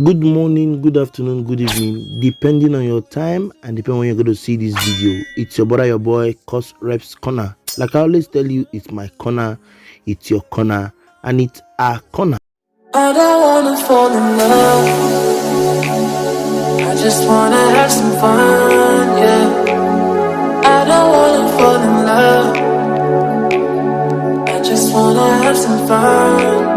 Good morning, good afternoon, good evening, depending on your time and depending when you're going to see this video. It's your brother, your boy, Cos Reps Corner. Like I always tell you, it's my corner, it's your corner, and it's our corner. I don't wanna fall in love. I just wanna have some fun, yeah. I don't wanna fall in love. I just wanna have some fun.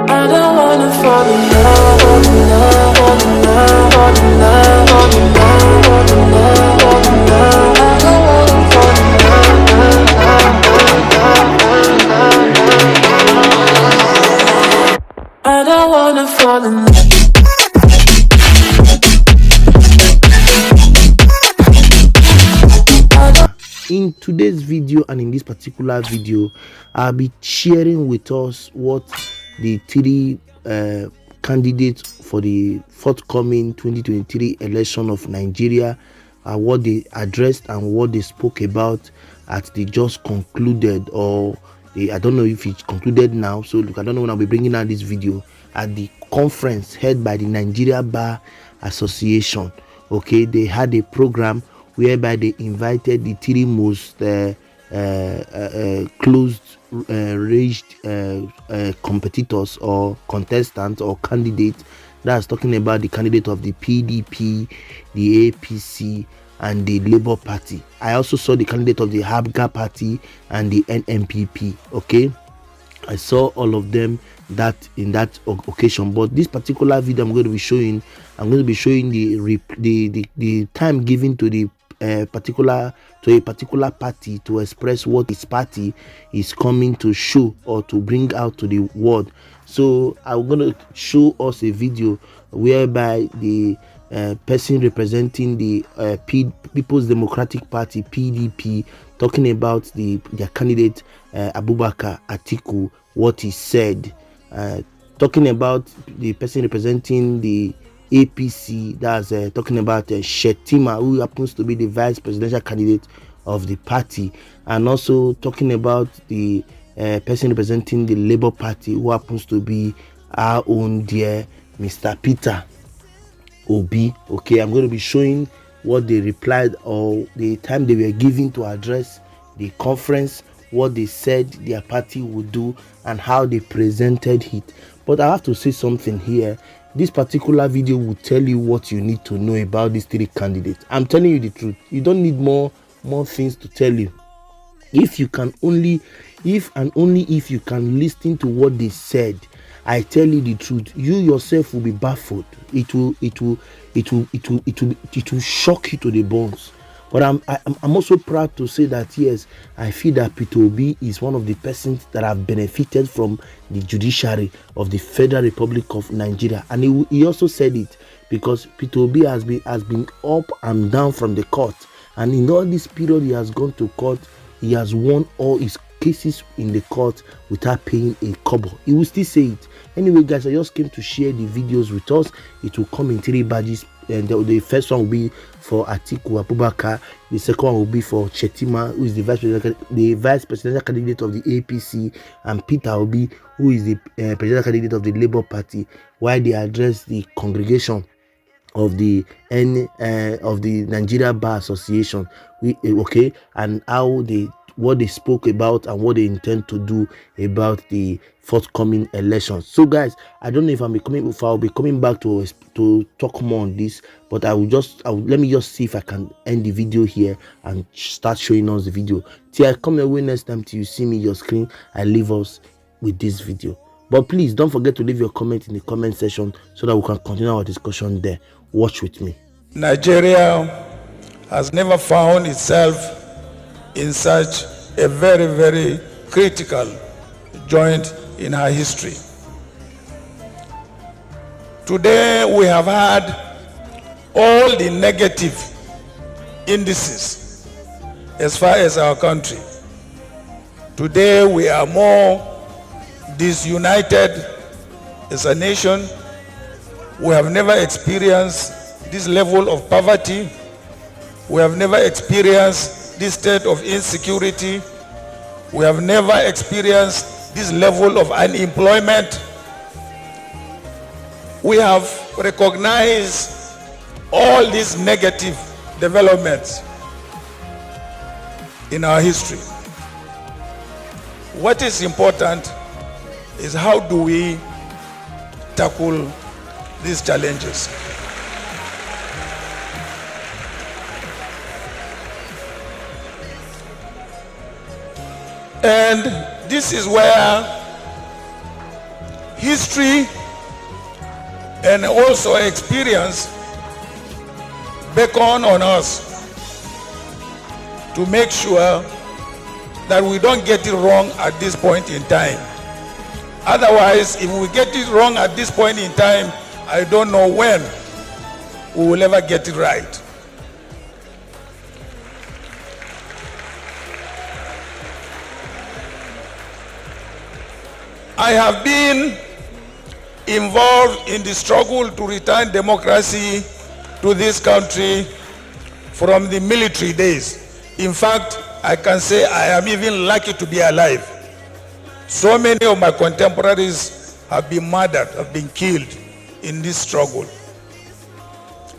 I don't wanna fall in love, fall in love, fall in love, fall in love, fall in love, fall in love, fall in love. I don't wanna fall in love. I don't wanna fall in love. In today's video and in this particular video, I'll be sharing with us what the three candidates for the forthcoming 2023 election of Nigeria, what they addressed and what they spoke about at the just concluded, or I don't know if it's concluded now, so look, I don't know when I'll be bringing out this video, at the conference held by the Nigeria Bar Association. Okay, they had a program whereby they invited the three most closed raged competitors or contestants or candidates. That's talking about the candidate of the PDP, the APC, and the Labour Party. I also saw the candidate of the Habga Party and the NMPP. Okay, I saw all of them in that occasion. But this particular video I'm going to be showing the time given to the a particular party to express what its party is coming to show or to bring out to the world. So I'm going to show us a video whereby the person representing the People's Democratic Party PDP talking about their candidate Abubakar Atiku, what he said, talking about the person representing the APC, that's talking about Shetima, who happens to be the vice presidential candidate of the party, and also talking about the person representing the Labour Party, who happens to be our own dear Mr. Peter Obi. Okay, I'm going to be showing what they replied or the time they were given to address the conference, what they said their party would do, and how they presented it. But I have to say something here. This particular video will tell you what you need to know about these three candidates. I'm telling you the truth. You don't need more things to tell you. If and only if you can listen to what they said, I tell you the truth, you yourself will be baffled. It will shock you to the bones. But I'm also proud to say that yes, I feel that Peter Obi is one of the persons that have benefited from the judiciary of the Federal Republic of Nigeria, and he also said it because Peter Obi has been up and down from the court, and in all this period he has gone to court, he has won all his cases in the court without paying a kobo. He will still say it. Anyway, guys, I just came to share the videos with us. It will come in three badges, and the first one will be for Atiku Abubakar. The second one will be for Shetima, who is the vice presidential candidate of the APC, and Peter Obi, who is the presidential candidate of the Labour Party, while they address the congregation of the Nigeria Bar Association. Okay, and what they spoke about and what they intend to do about the forthcoming elections. So guys, I don't know if I'll be coming back to talk more on this, but let me just see if I can end the video here and start showing us the video. Till I come your way next time, till you see me your screen, I leave us with this video. But please don't forget to leave your comment in the comment section so that we can continue our discussion there. Watch with me. Nigeria has never found itself in such a very, very critical joint in her history. Today we have had all the negative indices as far as our country. Today we are more disunited as a nation. We have never experienced this level of poverty. We have never experienced this state of insecurity. We have never experienced this level of unemployment. we have recognized all these negative developments in our history. What is important is how do we tackle these challenges. And this is where history and also experience beckon on us to make sure that we don't get it wrong at this point in time. Otherwise, if we get it wrong at this point in time, I don't know when we will ever get it right. I have been involved in the struggle to return democracy to this country from the military days. In fact, I can say I am even lucky to be alive. So many of my contemporaries have been murdered, have been killed in this struggle.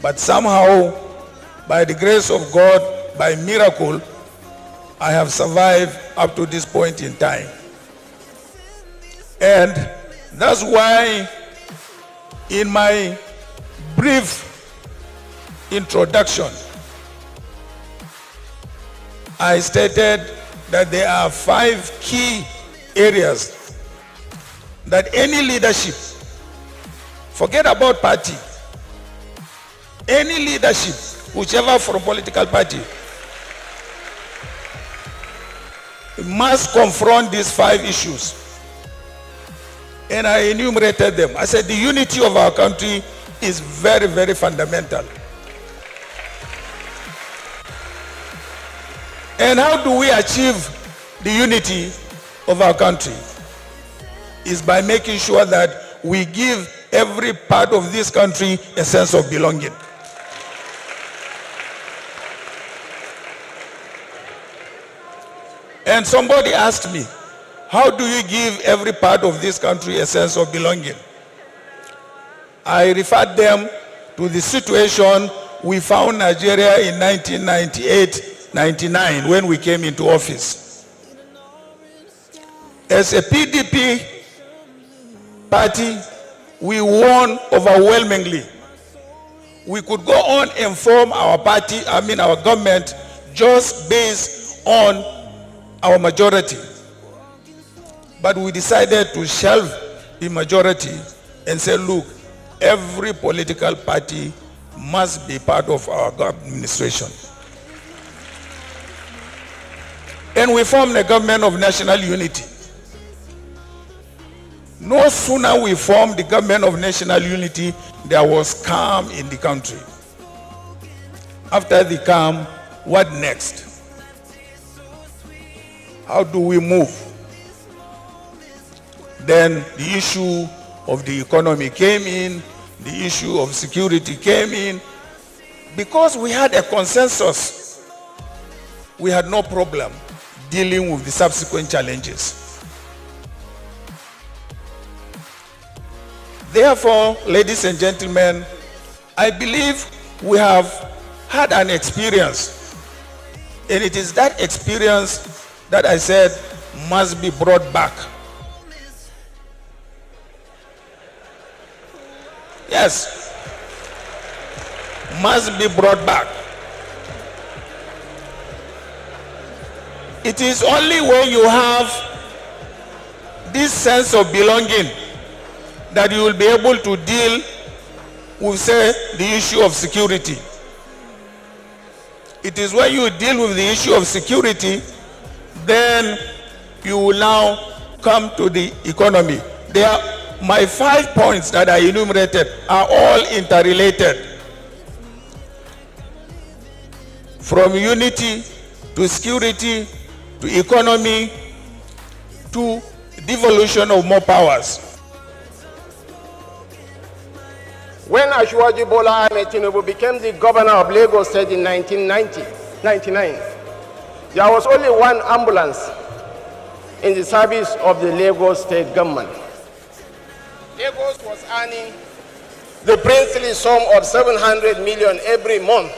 But somehow, by the grace of God, by miracle, I have survived up to this point in time. And that's why in my brief introduction, I stated that there are 5 key areas that any leadership, forget about party, any leadership, whichever from political party, must confront these 5 issues. And I enumerated them. I said the unity of our country is very, very fundamental. And how do we achieve the unity of our country? Is by making sure that we give every part of this country a sense of belonging. And somebody asked me, how do you give every part of this country a sense of belonging? I referred them to the situation we found Nigeria in 1998-99 when we came into office. As a PDP party, we won overwhelmingly. We could go on and form our party, our government, just based on our majority. But we decided to shelve the majority and say, look, every political party must be part of our administration. And we formed a government of national unity. No sooner we formed the government of national unity, there was calm in the country. After the calm, what next? How do we move? Then the issue of the economy came in, the issue of security came in. Because we had a consensus, we had no problem dealing with the subsequent challenges. Therefore, ladies and gentlemen, I believe we have had an experience, and it is that experience that I said must be brought back. Yes, must be brought back. It is only when you have this sense of belonging that you will be able to deal with, say, the issue of security. It is when you deal with the issue of security, then you will now come to the economy. My 5 points that I enumerated are all interrelated. From unity to security to economy to devolution of more powers. When Asiwaju Bola Ahmed Tinubu became the governor of Lagos State in 1999, there was only one ambulance in the service of the Lagos State government. Lagos was earning the princely sum of 700 million every month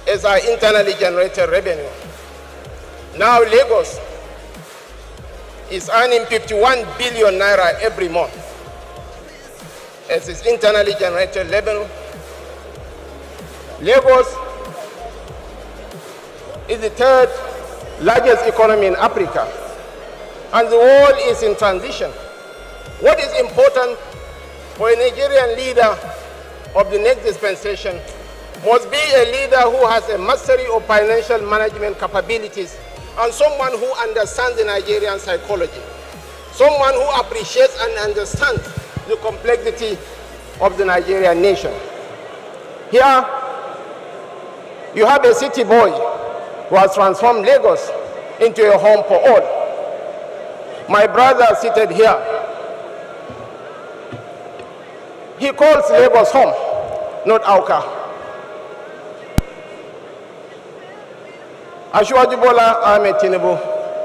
is our internally generated revenue. Now Lagos is earning 51 billion naira every month as its internally generated revenue. Lagos is the third largest economy in Africa, and the world is in transition. What is important for a Nigerian leader of the next dispensation must be a leader who has a mastery of financial management capabilities and someone who understands the Nigerian psychology, someone who appreciates and understands the complexity of the Nigerian nation. Here, you have a city boy who has transformed Lagos into a home for all. My brother seated here, he calls Lagos home, not Auka. Asiwaju Bola Ahmed Tinubu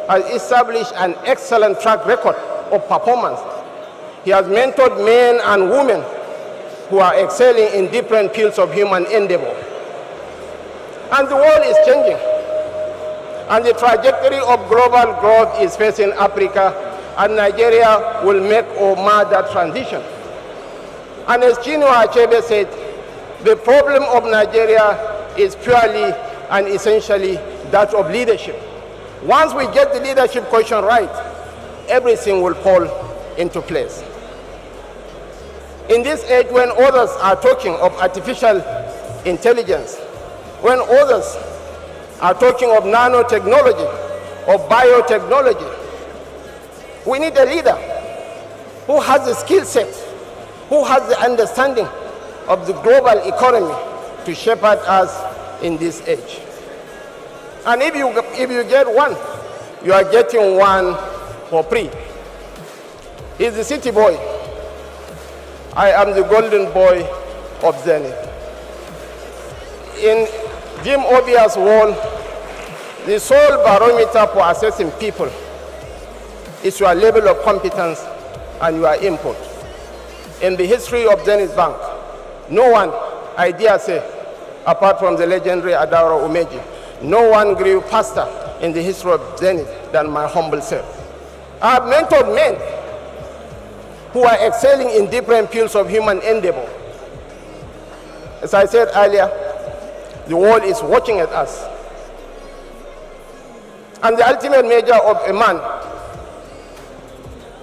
has established an excellent track record of performance. He has mentored men and women who are excelling in different fields of human endeavor. And the world is changing. And the trajectory of global growth is facing Africa, and Nigeria will make or mar that transition. And as Chinua Achebe said, the problem of Nigeria is purely and essentially that of leadership. Once we get the leadership question right, everything will fall into place. In this age when others are talking of artificial intelligence, when others are talking of nanotechnology, of biotechnology, we need a leader who has the skill set, who has the understanding of the global economy to shepherd us in this age. And if you get one, you are getting one for free. He's the city boy. I am the golden boy of Zenith. In Jim Obia's world, the sole barometer for assessing people is your level of competence and your input. In the history of Zenith Bank, no one, I dare say, apart from the legendary Adaora Umeji, no one grew faster in the history of Zenith than my humble self. I have mentored men who are excelling in different fields of human endeavor. As I said earlier, the world is watching at us. And the ultimate measure of a man,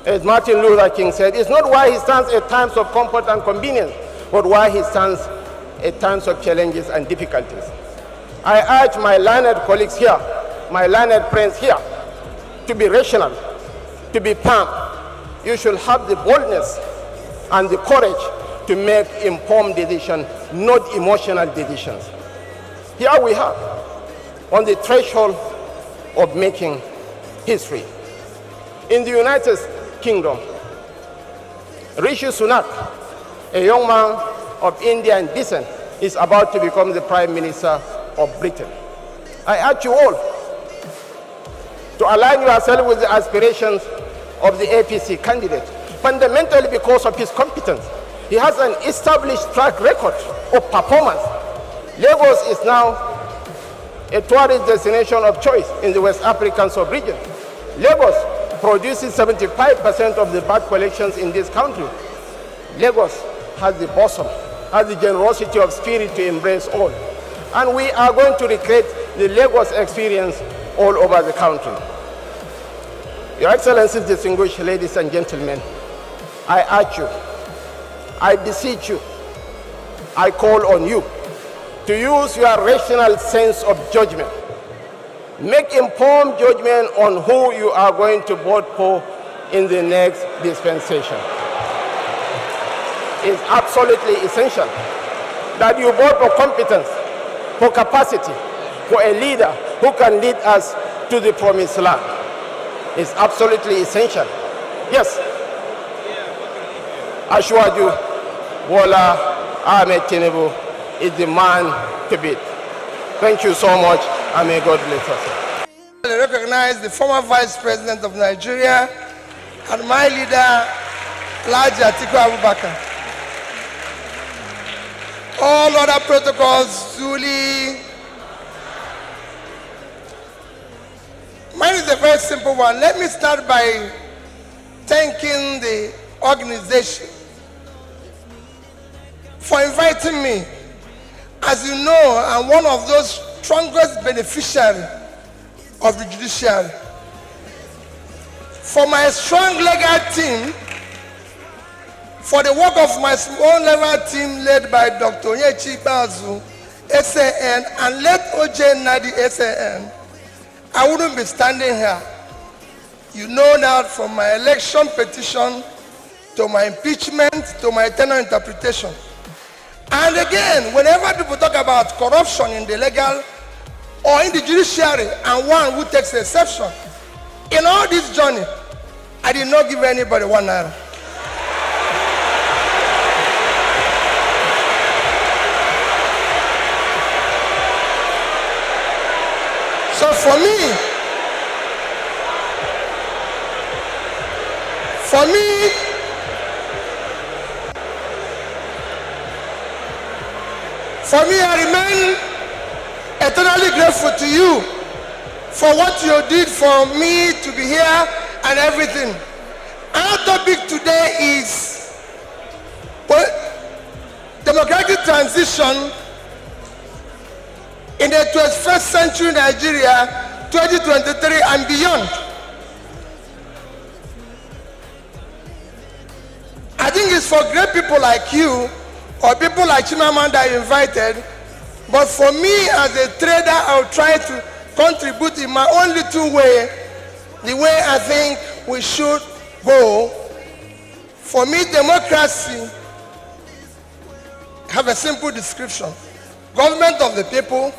as Martin Luther King said, is not why he stands at times of comfort and convenience, but why he stands at times of challenges and difficulties. I urge my learned colleagues here, my learned friends here, to be rational, to be firm. You should have the boldness and the courage to make informed decisions, not emotional decisions. Here we are, on the threshold of making history. In the United Kingdom, Rishi Sunak, a young man of Indian descent, is about to become the Prime Minister of Britain. I urge you all to align yourself with the aspirations of the APC candidate, fundamentally because of his competence. He has an established track record of performance. Lagos is now a tourist destination of choice in the West African sub-region. Lagos produces 75% of the bird collections in this country. Lagos has the bosom, has the generosity of spirit to embrace all. And we are going to recreate the Lagos experience all over the country. Your Excellencies, distinguished ladies and gentlemen, I urge you, I beseech you, I call on you to use your rational sense of judgment. Make informed judgment on who you are going to vote for in the next dispensation. It's absolutely essential that you vote for competence, for capacity, for a leader who can lead us to the promised land. It's absolutely essential. Yes, Asiwaju Bola Ahmed Tinubu is the man to beat. Thank you so much, and may God bless us. I recognize the former Vice President of Nigeria and my leader, Alhaji Atiku Abubakar. all other protocols duly. Mine is a very simple one. Let me start by thanking the organization for inviting me. As you know, I'm one of those strongest beneficiaries of the judiciary. For my strong legal team, for the work of my small level team led by Dr. Onyechi Bazu, SAN, and led OJ Nadi, SAN, I wouldn't be standing here. You know that from my election petition to my impeachment to my tenure interpretation. And again, whenever people talk about corruption in the legal or in the judiciary and one who takes exception, in all this journey, I did not give anybody 1 naira. So for me, I remain eternally grateful to you for what you did for me to be here and everything. Our topic today is democratic transition in the 21st century Nigeria, 2023 and beyond. I think it's for great people like you or people like Chimamanda invited, but for me as a trader, I'll try to contribute in my own little way, the way I think we should go. For me, democracy have a simple description. Government of the people,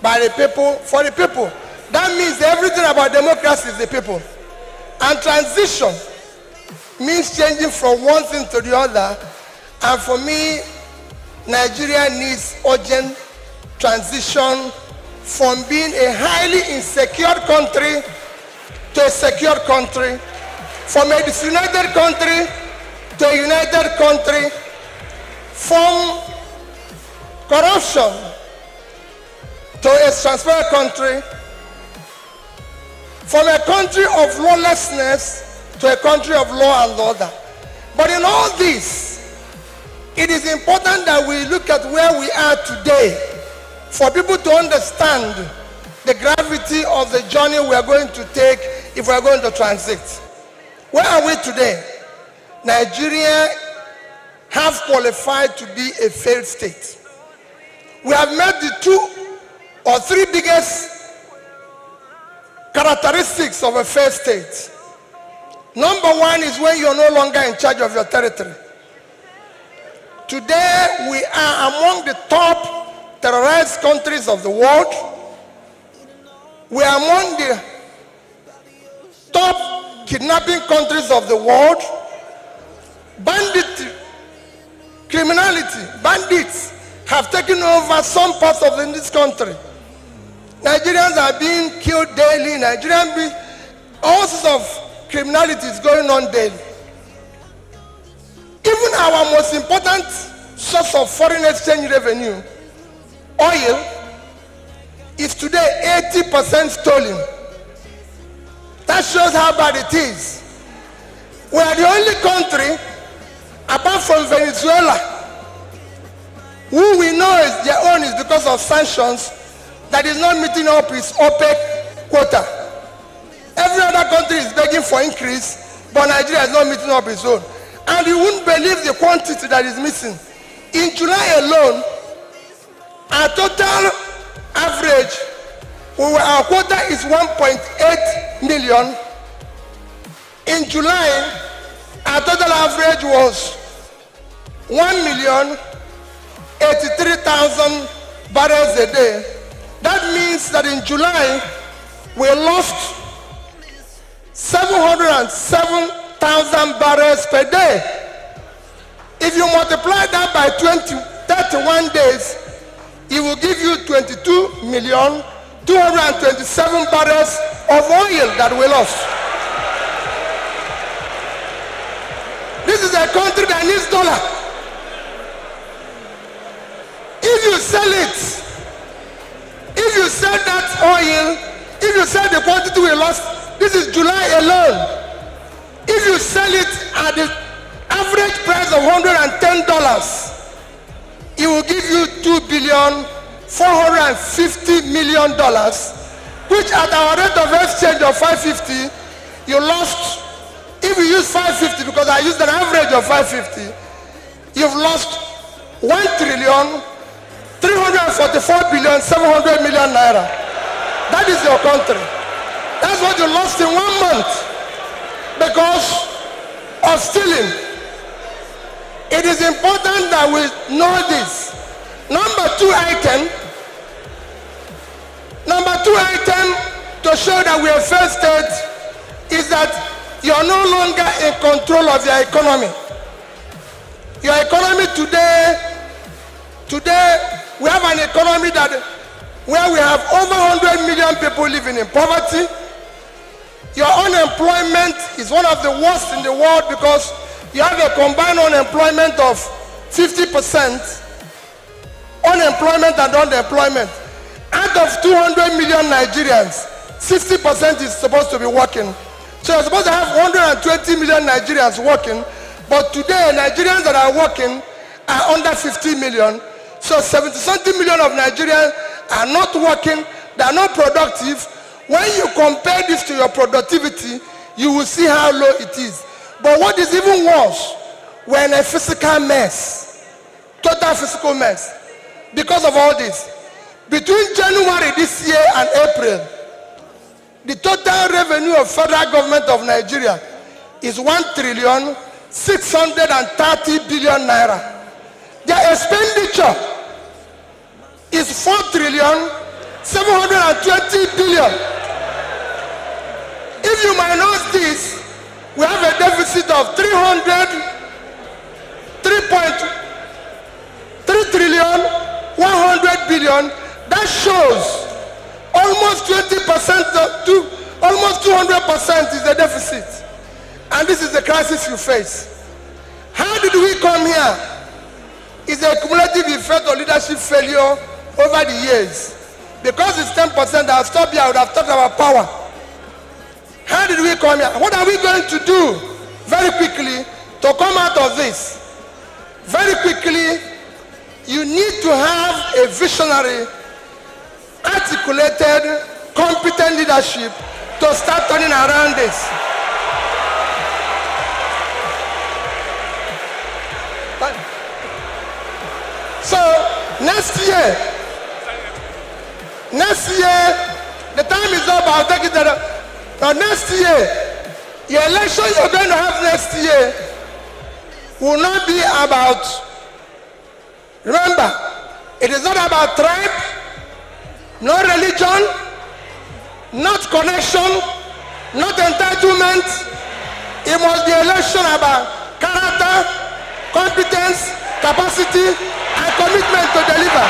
by the people, for the people. That means everything about democracy is the people. And transition means changing from one thing to the other. And for me, Nigeria needs urgent transition from being a highly insecure country to a secure country, from a disunited country to a united country, from corruption to a transparent country, from a country of lawlessness to a country of law and order. But in all this, it is important that we look at where we are today for people to understand the gravity of the journey we are going to take if we are going to transit. Where are we today? Nigeria have qualified to be a failed state. We have met the 2 or 3 biggest characteristics of a failed state. Number 1 is when you are no longer in charge of your territory. Today, we are among the top terrorized countries of the world. We are among the top kidnapping countries of the world. Banditry, criminality, bandits have taken over some parts of this country. Nigerians are being killed daily. All sorts of criminality is going on daily. Even our most important source of foreign exchange revenue, oil, is today 80% stolen. That shows how bad it is. We are the only country, apart from Venezuela, who we know is their own is because of sanctions, that is not meeting up its OPEC quota. Every other country is begging for increase, but Nigeria is not meeting up its own. And you wouldn't believe the quantity that is missing. In July alone, our total average, our quota is 1.8 million. In July, our total average was 1,083,000 barrels a day. That means that in July, we lost 707,000 barrels per day. If you multiply that by 31 days, it will give you 22,227,000 barrels of oil that we lost. This is a country that needs dollar. sell it, if you sell that oil, if you sell the quantity we lost, this is July alone, if you sell it at the average price of $110, it will give you $2,450,000,000, which at our rate of exchange of 550, you lost. If you use 550, because I used an average of 550, you've lost 1,344,700,000,000 naira. That is your country. That's what you lost in 1 month because of stealing. It is important that we know this. Number two item to show that we are failed state is that you are no longer in control of your economy. Your economy today, we have an economy where we have over 100 million people living in poverty. Your unemployment is one of the worst in the world because you have a combined unemployment of 50%, unemployment and unemployment. Out of 200 million Nigerians, 60% is supposed to be working. So you're supposed to have 120 million Nigerians working, but today Nigerians that are working are under 50 million. So 70-something million of Nigerians are not working, they are not productive. When you compare this to your productivity, you will see how low it is. But what is even worse, we're in a physical mess, total physical mess, because of all this. Between January this year and April, the total revenue of federal government of Nigeria is 1,630,000,000,000 naira. Their expenditure is 4,720,000,000,000. If you minus this, we have a deficit of 3.100,000,000,000. That shows almost 20% to almost 200% is the deficit. And this is the crisis you face. How did we come here? It's a cumulative effect of leadership failure over the years. Because it's 10%, I'll stop here, I would have talked about power. How did we come here? What are we going to do very quickly to come out of this? Very quickly, you need to have a visionary, articulated, competent leadership to start turning around this. So next year, the time is up. I'll take it there. Now next year, your election you're going to have next year will not be about, remember, it is not about tribe, no religion, not connection, not entitlement. It must be election about character, competence, capacity, and commitment to deliver.